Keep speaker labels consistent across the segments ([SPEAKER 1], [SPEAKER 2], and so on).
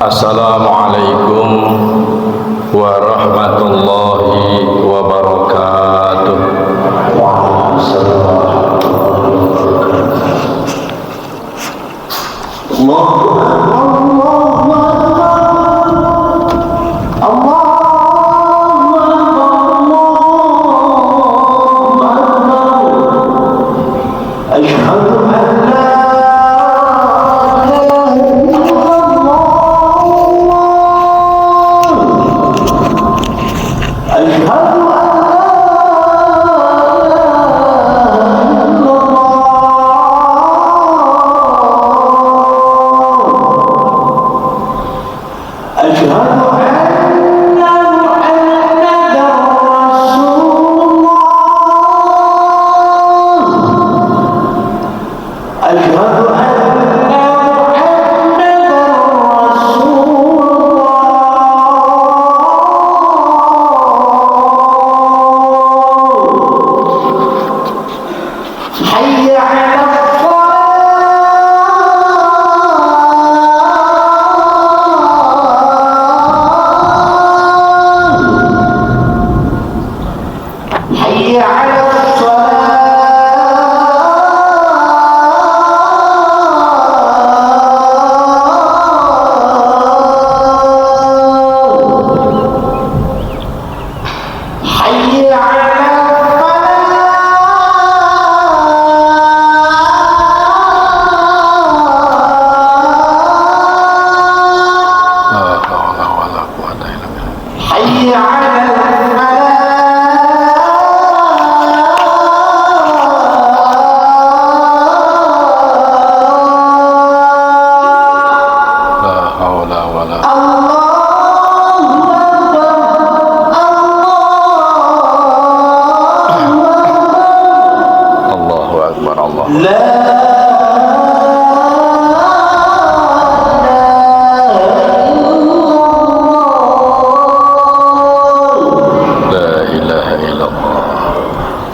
[SPEAKER 1] Assalamualaikum warahmatullahi wabarakatuh.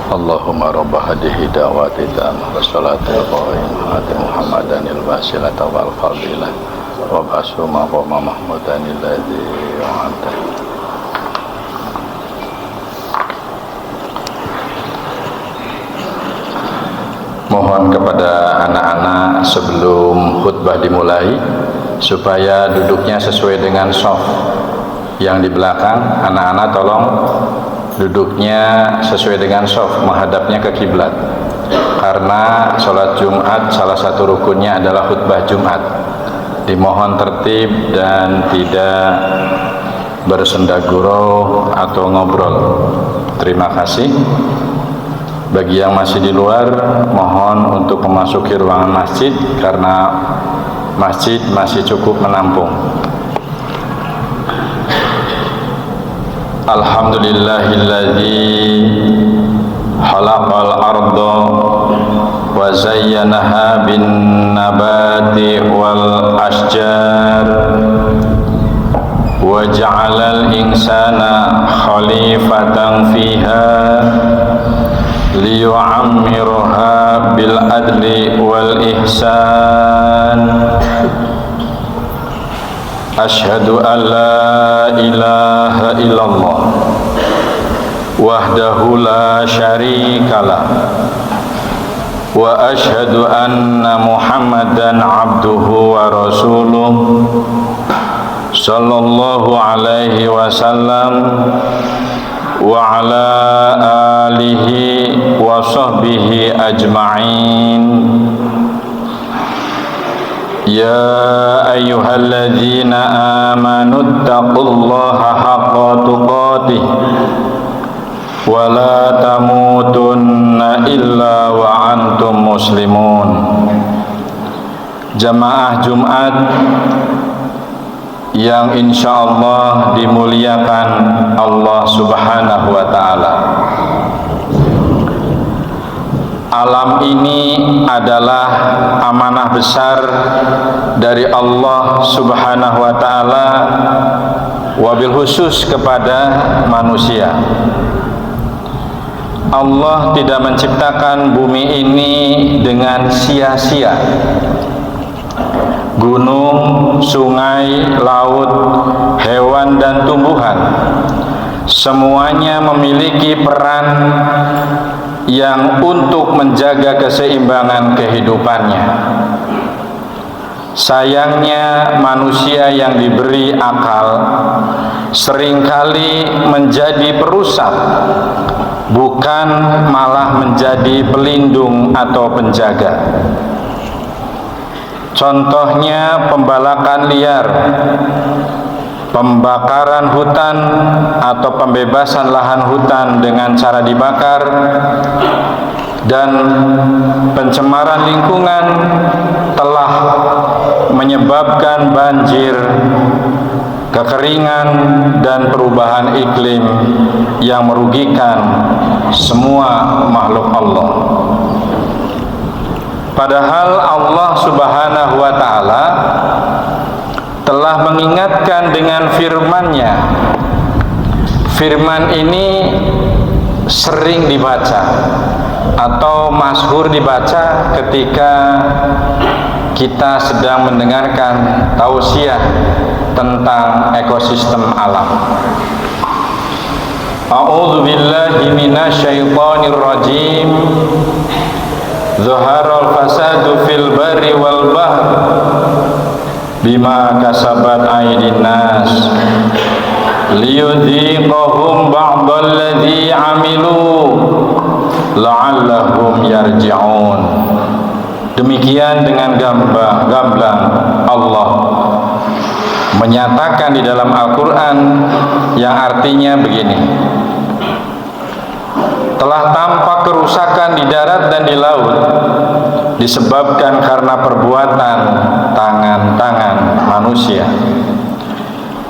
[SPEAKER 1] Allahumma rabb hadhihi da'wati tammah wa salatul qa'imah ati Muhammadanil wasilata wal fadilah wa ba'su maqama mahmudanil ladzi wa'anta. Mohon kepada anak-anak sebelum khutbah dimulai supaya duduknya sesuai dengan shaf yang di belakang. Anak-anak tolong duduknya sesuai dengan shaf, menghadapnya ke kiblat, karena sholat Jumat salah satu rukunnya adalah khutbah Jumat. Dimohon tertib dan tidak bersendagurau atau ngobrol. Terima kasih. Bagi yang masih di luar, mohon untuk memasuki ruangan masjid karena masjid masih cukup menampung. Alhamdulillahilladzi khalaqal arda wa zayyanaha bin nabati wal ashjar wa ja'alal insana khalifatan fiha liyu'ammirha bil adli wal ihsan. Asyhadu an la ilaha illallah wahdahu la syarikalah wa asyhadu anna Muhammadan abduhu wa rasuluh sallallahu alaihi wasallam wa ala alihi wa sahbihi ajma'in. Ya ayyuhalladzina amanu taqullaha haqqa tuqatih wa la tamutunna illa wa antum muslimun. Jamaah Jumat yang insyaallah dimuliakan Allah Subhanahu wa ta'ala. Alam ini adalah amanah besar dari Allah Subhanahu wa ta'ala, wabil khusus kepada manusia. Allah tidak menciptakan bumi ini dengan sia-sia. gunung, sungai, laut, hewan dan tumbuhan, semuanya memiliki peran yang untuk menjaga keseimbangan kehidupannya. Sayangnya manusia yang diberi akal seringkali menjadi perusak, bukan malah menjadi pelindung atau penjaga. Contohnya pembalakan liar, pembakaran hutan atau pembebasan lahan hutan dengan cara dibakar, dan pencemaran lingkungan telah menyebabkan banjir, kekeringan, dan perubahan iklim yang merugikan semua makhluk Allah. Padahal Allah Subhanahu wa ta'ala telah mengingatkan dengan firman-Nya. Firman ini sering dibaca atau masyhur dibaca ketika kita sedang mendengarkan tausiah tentang ekosistem alam. A'udzu billahi minasyaitonir rajim. Zaharal fasadu fil barri wal bahr bima kasabat aydin nas liyudhiqahum ba'dalladzi 'amilu la'allahum yarji'un. Demikian dengan gamblang Allah menyatakan di dalam Al-Quran yang artinya begini: telah tampak kerusakan di darat dan di laut disebabkan karena perbuatan tangan-tangan manusia,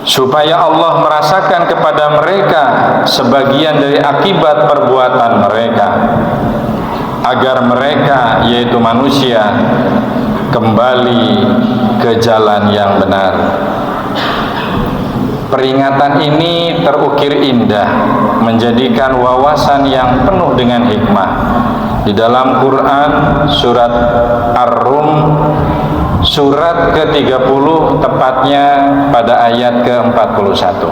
[SPEAKER 1] supaya Allah merasakan kepada mereka sebagian dari akibat perbuatan mereka, agar mereka, yaitu manusia, kembali ke jalan yang benar. Peringatan ini terukir indah, menjadikan wawasan yang penuh dengan hikmah. Di dalam Quran surat Ar-Rum surat ke-30, tepatnya pada ayat ke-41.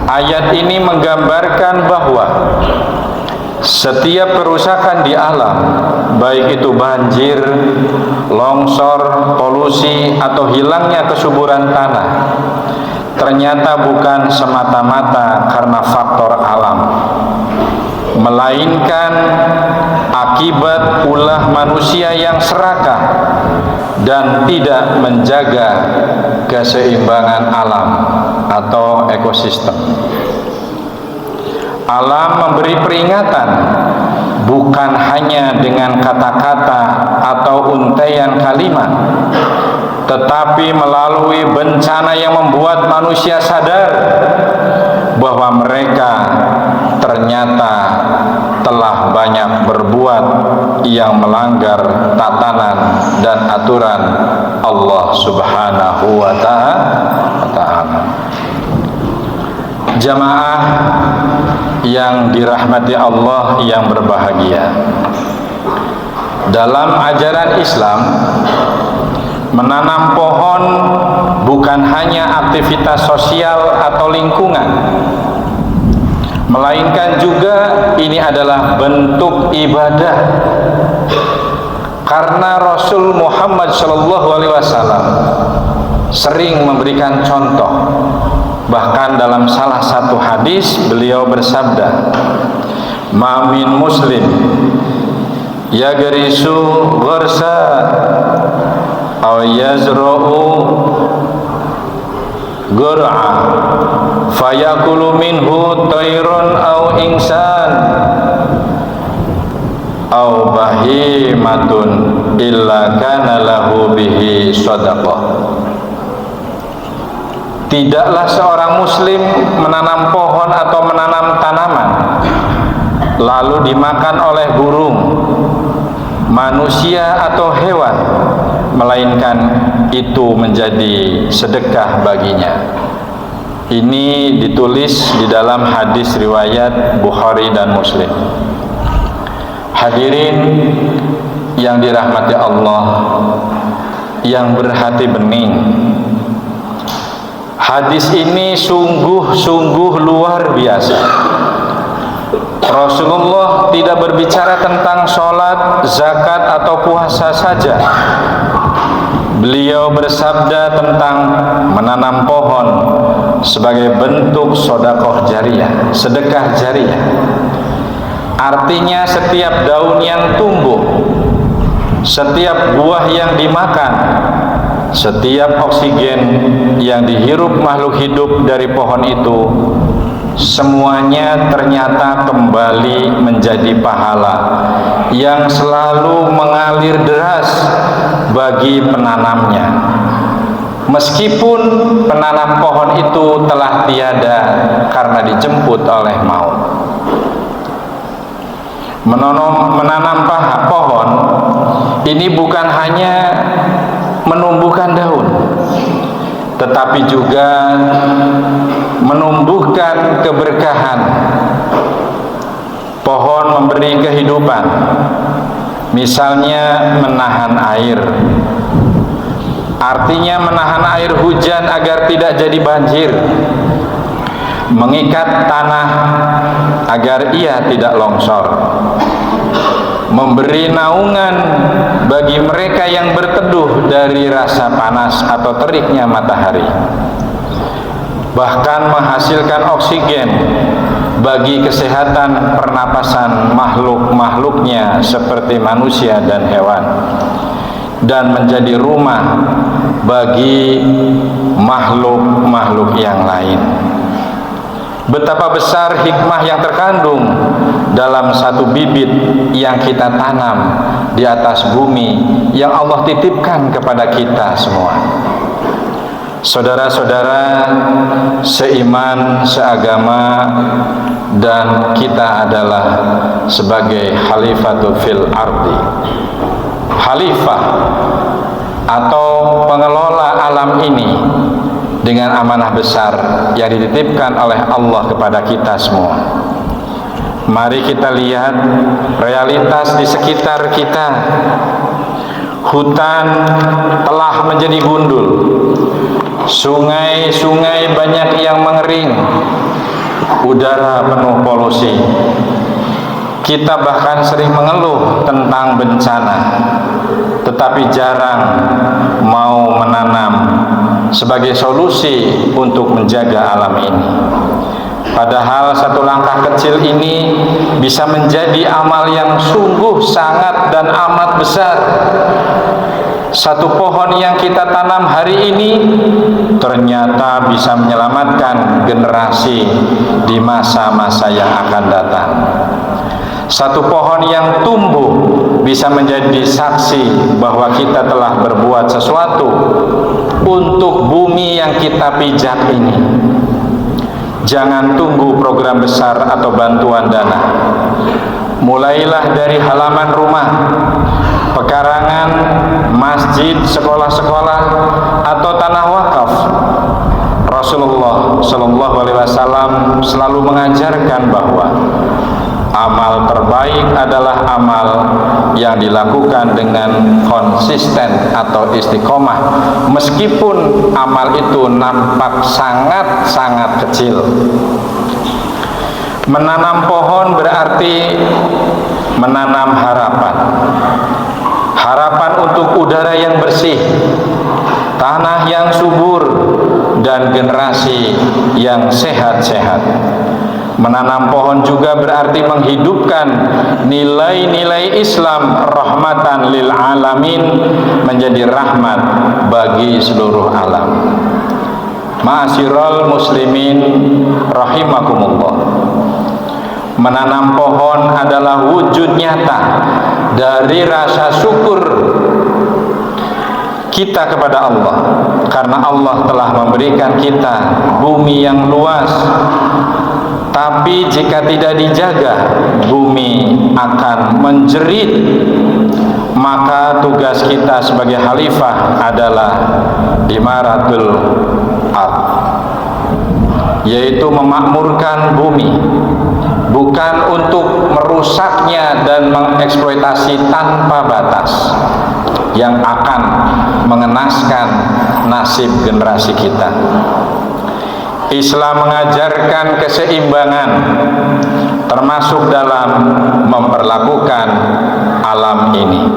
[SPEAKER 1] Ayat ini menggambarkan bahwa setiap kerusakan di alam, baik itu banjir, longsor, polusi, atau hilangnya kesuburan tanah, ternyata bukan semata-mata karena faktor alam, melainkan akibat ulah manusia yang serakah dan tidak menjaga keseimbangan alam atau ekosistem. Alam memberi peringatan bukan hanya dengan kata-kata atau untaian kalimat, tetapi melalui bencana yang membuat manusia sadar bahwa mereka ternyata telah banyak berbuat yang melanggar tatanan dan aturan Allah Subhanahu wa ta'ala. Jamaah yang dirahmati Allah yang berbahagia, dalam ajaran Islam, menanam pohon bukan hanya aktivitas sosial atau lingkungan, melainkan juga ini adalah bentuk ibadah. Karena Rasul Muhammad SAW sering memberikan contoh. Bahkan dalam salah satu hadis beliau bersabda, "Ma min muslim yagrisu gharsa aw yazra'u gur'a fayakulu minhu tayrun aw insan aw bahimatun illa kana lahu bihi shadaqah." Tidaklah seorang muslim menanam pohon atau menanam tanaman lalu dimakan oleh burung, manusia atau hewan, melainkan itu menjadi sedekah baginya. Ini ditulis di dalam hadis riwayat Bukhari dan Muslim. Hadirin yang dirahmati Allah, yang berhati bening, hadis ini sungguh-sungguh luar biasa. Rasulullah tidak berbicara tentang sholat, zakat, atau puasa saja. Beliau bersabda tentang menanam pohon sebagai bentuk sedekah jariyah, sedekah jariyah. Artinya setiap daun yang tumbuh, setiap buah yang dimakan, setiap oksigen yang dihirup makhluk hidup dari pohon itu, semuanya ternyata kembali menjadi pahala yang selalu mengalir deras bagi penanamnya, meskipun penanam pohon itu telah tiada karena dijemput oleh maut. Menanam pohon ini bukan hanya menumbuhkan daun, tetapi juga menumbuhkan keberkahan. Pohon memberi kehidupan, misalnya menahan air, artinya menahan air hujan agar tidak jadi banjir, mengikat tanah agar ia tidak longsor, memberi naungan bagi mereka yang berteduh dari rasa panas atau teriknya matahari, bahkan menghasilkan oksigen bagi kesehatan pernapasan makhluk-makhluknya seperti manusia dan hewan, dan menjadi rumah bagi makhluk-makhluk yang lain. Betapa besar hikmah yang terkandung dalam satu bibit yang kita tanam di atas bumi yang Allah titipkan kepada kita semua. Saudara-saudara seiman, seagama, dan kita adalah sebagai khalifatul fil ardi, khalifah atau pengelola alam ini dengan amanah besar yang dititipkan oleh Allah kepada kita semua. Mari kita lihat realitas di sekitar kita. Hutan telah menjadi gundul, sungai-sungai banyak yang mengering, udara penuh polusi. Kita bahkan sering mengeluh tentang bencana, tetapi jarang mau menanam sebagai solusi untuk menjaga alam ini. Padahal satu langkah kecil ini bisa menjadi amal yang sungguh sangat dan amat besar. Satu pohon yang kita tanam hari ini ternyata bisa menyelamatkan generasi di masa-masa yang akan datang. Satu pohon yang tumbuh bisa menjadi saksi bahwa kita telah berbuat sesuatu untuk bumi yang kita pijak ini. Jangan tunggu program besar atau bantuan dana. Mulailah dari halaman rumah, pekarangan, masjid, sekolah-sekolah, atau tanah wakaf. Rasulullah Shallallahu Alaihi Wasallam selalu mengajarkan bahwa amal terbaik adalah amal yang dilakukan dengan konsisten atau istiqomah, meskipun amal itu nampak sangat-sangat kecil. Menanam pohon berarti menanam harapan. Harapan untuk udara yang bersih, tanah yang subur, dan generasi yang sehat-sehat. Menanam pohon juga berarti menghidupkan nilai-nilai Islam rahmatan lil alamin menjadi rahmat bagi seluruh alam. Ma'asyiral muslimin rahimakumullah. Menanam pohon adalah wujud nyata dari rasa syukur kita kepada Allah, karena Allah telah memberikan kita bumi yang luas. Tapi jika tidak dijaga, bumi akan menjerit. Maka tugas kita sebagai khalifah adalah imaratul ardh, yaitu memakmurkan bumi, bukan untuk merusaknya dan mengeksploitasi tanpa batas yang akan mengenaskan nasib generasi kita. Islam mengajarkan keseimbangan, termasuk dalam memperlakukan alam ini.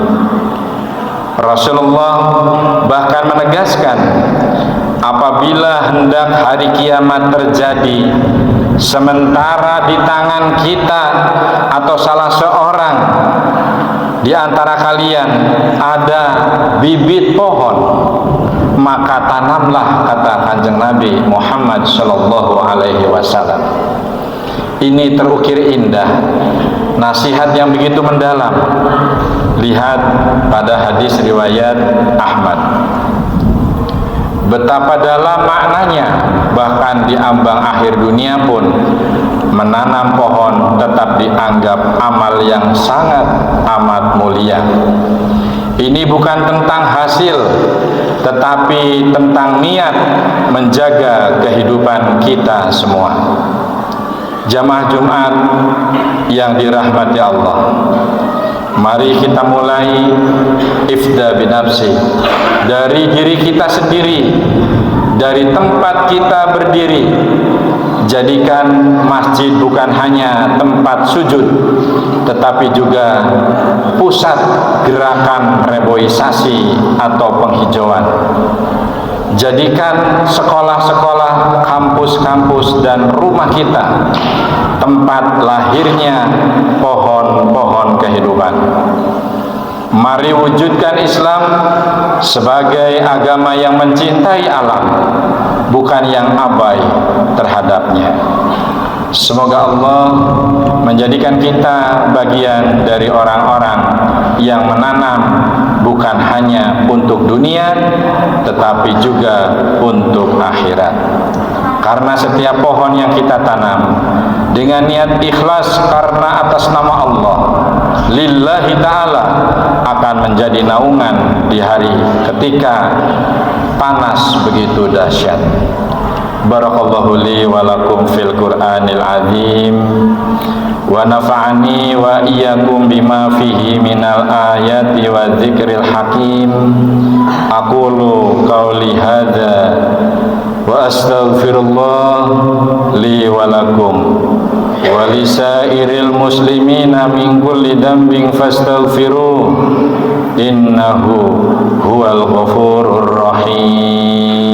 [SPEAKER 1] Rasulullah bahkan menegaskan, apabila hendak hari kiamat terjadi, sementara di tangan kita atau salah seorang di antara kalian ada bibit pohon, maka tanamlah, kata Kanjeng Nabi Muhammad sallallahu alaihi wasallam. Ini terukir indah, nasihat yang begitu mendalam. Lihat pada hadis riwayat Ahmad, betapa dalam maknanya. Bahkan di ambang akhir dunia pun menanam pohon tetap dianggap amal yang sangat amat mulia. Ini bukan tentang hasil, tetapi tentang niat menjaga kehidupan kita semua. Jamaah Jumat yang dirahmati Allah, mari kita mulai ifda binafsi, dari diri kita sendiri, dari tempat kita berdiri. Jadikan masjid bukan hanya tempat sujud, tetapi juga pusat gerakan reboisasi atau penghijauan. Jadikan sekolah-sekolah, kampus-kampus dan rumah kita tempat lahirnya pohon-pohon kehidupan. Mari wujudkan Islam sebagai agama yang mencintai alam, bukan yang abai terhadapnya. Semoga Allah menjadikan kita bagian dari orang-orang yang menanam bukan hanya untuk dunia, tetapi juga untuk akhirat. Karena setiap pohon yang kita tanam dengan niat ikhlas karena atas nama Allah, lillahi ta'ala, akan menjadi naungan di hari ketika panas begitu dahsyat. Barakallahu li wa lakum fil Qur'anil azim, wa nafa'ani wa iyyakum bima fihi minal ayati wa dzikril hakim. Aqulu qawli hadza wa astaghfirullah li wa lakum wa lisairil muslimina min kulli dhanbin fastaghfiruh, innahu huwal ghafurur rahim.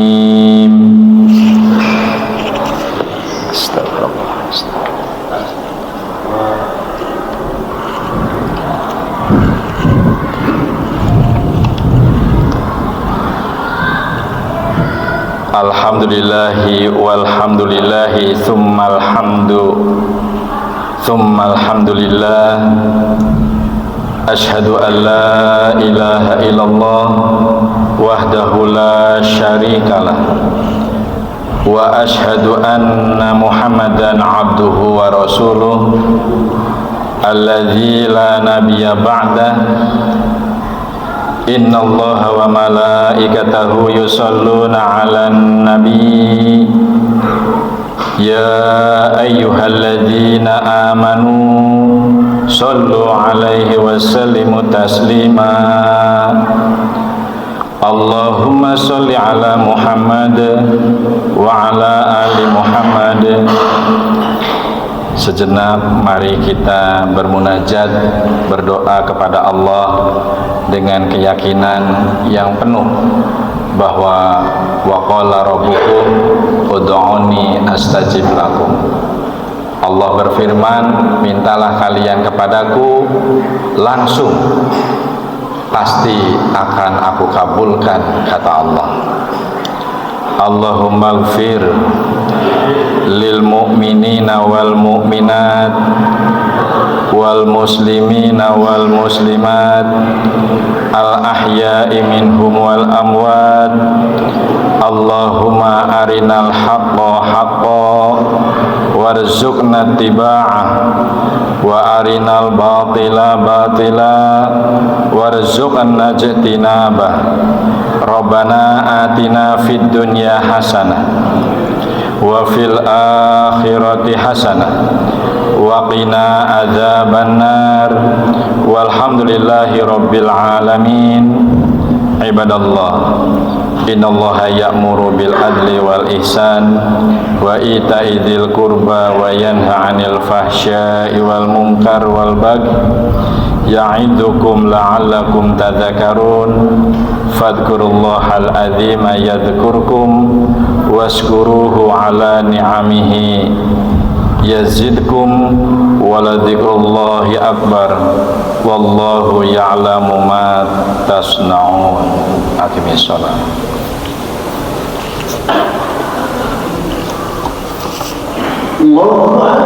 [SPEAKER 1] Alhamdulillahi walhamdulillahi thummal hamdulillah. Ashhadu an la ilaha illallah wahdahu la syarikalah, wa ashhadu anna Muhammadan abduhu wa rasuluh alladzi la nabiyya ba'dah. Inna Allaha wa malaikatahu yusalluna 'alan nabi. Ya ayyuhalladzina amanu sallu 'alaihi wa sallimu taslima. Allahumma salli 'ala Muhammad wa 'ala ali Muhammad. Sejenak mari kita bermunajat, berdoa kepada Allah dengan keyakinan yang penuh bahwa wa qala rabbukum ud'uni astajib lakum. Allah berfirman, mintalah kalian kepadaku langsung, pasti akan aku kabulkan, kata Allah. Allahumma ighfir lil mu'minina wal mu'minat wal muslimina wal muslimat al ahya'i minhum wal amwat. Allahumma arinal haqqa haqqan warzuqna ittiba'ah wa arinal batila batila warzuqna ijtinabah. Rabbana atina fid dunya hasanah wa fil akhirati hasanah wa qina adzabannar walhamdulillahi rabbil alamin. Ibadallah, innallaha ya'muru bil adli wal ihsan wa ita'i dzil qurba wa yanha 'anil fahsya'i wal munkar wal baghi ya'idukum la'allakum tadhakkarun. Fadhkurullahal azima yadhkurkum washkuruhu ala ni'amihi yazidkum waladhikrullahi akbar wallahu ya'lamu ma tasna'un. Aqimis shalah.
[SPEAKER 2] Allah